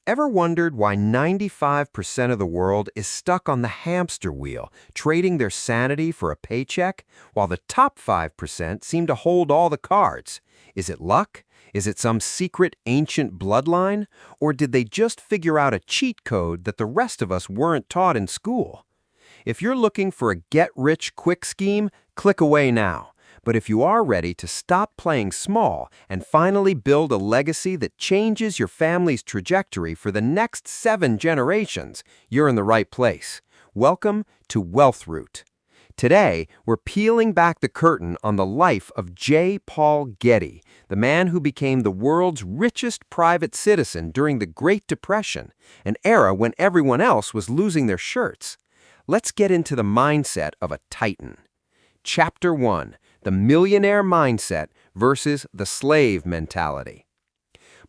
Ever wondered why 95% of the world is stuck on the hamster wheel, trading their sanity for a paycheck, while the top 5% seem to hold all the cards? Is it luck? Is it some secret ancient bloodline? Or did they just figure out a cheat code that the rest of us weren't taught in school? If you're looking for a get-rich-quick scheme, click away now. But if you are ready to stop playing small and finally build a legacy that changes your family's trajectory for the next 7 generations, you're in the right place. Welcome to Wealth Root. Today, we're peeling back the curtain on the life of J. Paul Getty, the man who became the world's richest private citizen during the Great Depression, an era when everyone else was losing their shirts. Let's get into the mindset of a titan. Chapter 1. The Millionaire Mindset versus the Slave Mentality.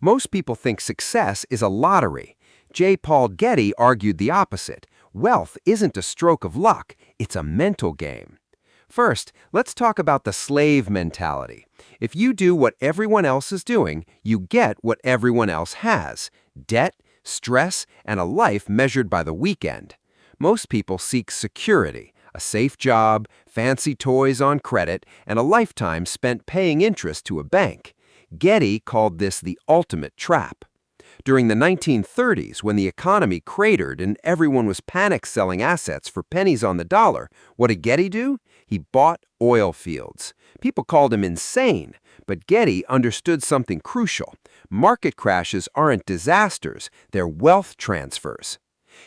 Most people think success is a lottery. J. Paul Getty argued the opposite. Wealth isn't a stroke of luck, it's a mental game. First, let's talk about the slave mentality. If you do what everyone else is doing, you get what everyone else has: debt, stress, and a life measured by the weekend. Most people seek security, a safe job, fancy toys on credit, and a lifetime spent paying interest to a bank. Getty called this the ultimate trap. During the 1930s, when the economy cratered and everyone was panic selling assets for pennies on the dollar, what did Getty do? He bought oil fields. People called him insane, but Getty understood something crucial. Market crashes aren't disasters, they're wealth transfers.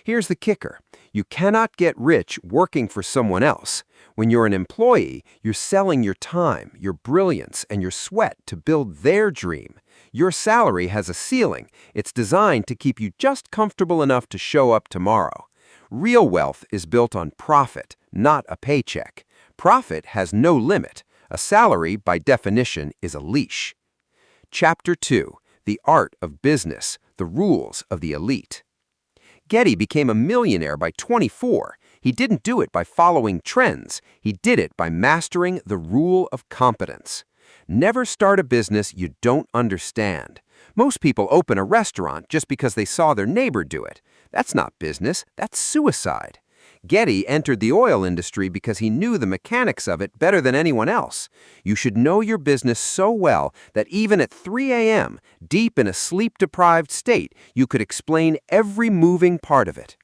Here's the kicker. You cannot get rich working for someone else. When you're an employee, you're selling your time, your brilliance, and your sweat to build their dream. Your salary has a ceiling. It's designed to keep you just comfortable enough to show up tomorrow. Real wealth is built on profit, not a paycheck. Profit has no limit. A salary, by definition, is a leash. Chapter 2. The Art of Business, the Rules of the Elite. Getty became a millionaire by 24. He didn't do it by following trends. He did it by mastering the rule of competence. Never start a business you don't understand. Most people open a restaurant just because they saw their neighbor do it. That's not business, that's suicide. Getty entered the oil industry because he knew the mechanics of it better than anyone else. You should know your business so well that even at 3 a.m., deep in a sleep-deprived state, you could explain every moving part of it.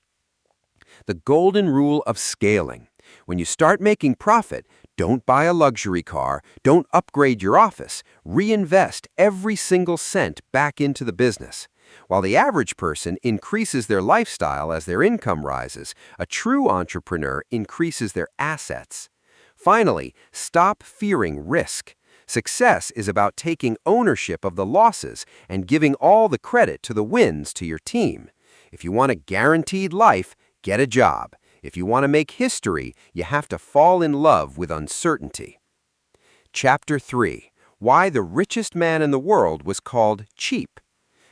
The golden rule of scaling. When you start making profit, don't buy a luxury car, don't upgrade your office, reinvest every single cent back into the business. While the average person increases their lifestyle as their income rises, a true entrepreneur increases their assets. Finally, stop fearing risk. Success is about taking ownership of the losses and giving all the credit to the wins to your team. If you want a guaranteed life, get a job. If you want to make history, you have to fall in love with uncertainty. Chapter 3. Why the richest man in the world was called cheap.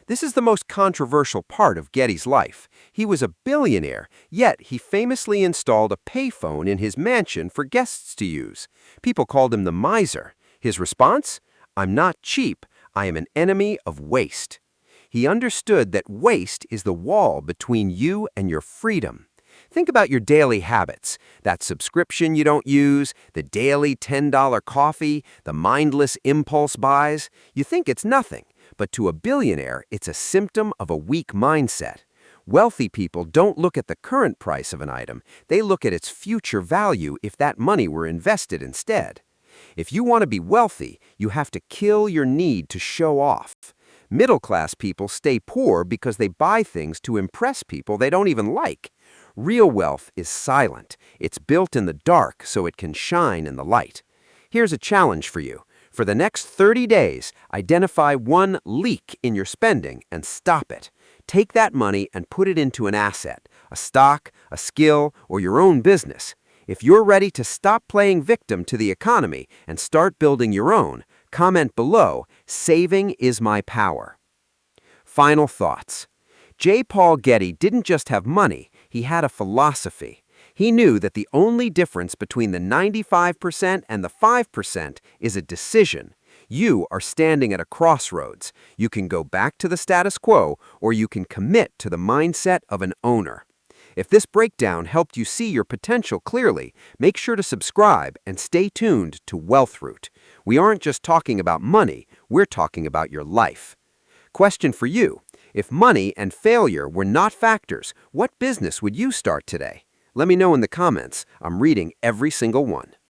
This is the most controversial part of Getty's life. He was a billionaire, yet he famously installed a payphone in his mansion for guests to use. People called him the miser. His response? "I'm not cheap. I am an enemy of waste." He understood that waste is the wall between you and your freedom. Think about your daily habits, that subscription you don't use, the daily $10 coffee, the mindless impulse buys. You think it's nothing. But to a billionaire, it's a symptom of a weak mindset. Wealthy people don't look at the current price of an item. They look at its future value if that money were invested instead. If you want to be wealthy, you have to kill your need to show off. Middle-class people stay poor because they buy things to impress people they don't even like. Real wealth is silent. It's built in the dark so it can shine in the light. Here's a challenge for you. For the next 30 days, identify one leak in your spending and stop it. Take that money and put it into an asset, a stock, a skill, or your own business. If you're ready to stop playing victim to the economy and start building your own, comment below, "Saving is my power." Final thoughts. J. Paul Getty didn't just have money, he had a philosophy. He knew that the only difference between the 95% and the 5% is a decision. You are standing at a crossroads. You can go back to the status quo, or you can commit to the mindset of an owner. If this breakdown helped you see your potential clearly, make sure to subscribe and stay tuned to Wealth Root. We aren't just talking about money, we're talking about your life. Question for you. If money and failure were not factors, what business would you start today? Let me know in the comments. I'm reading every single one.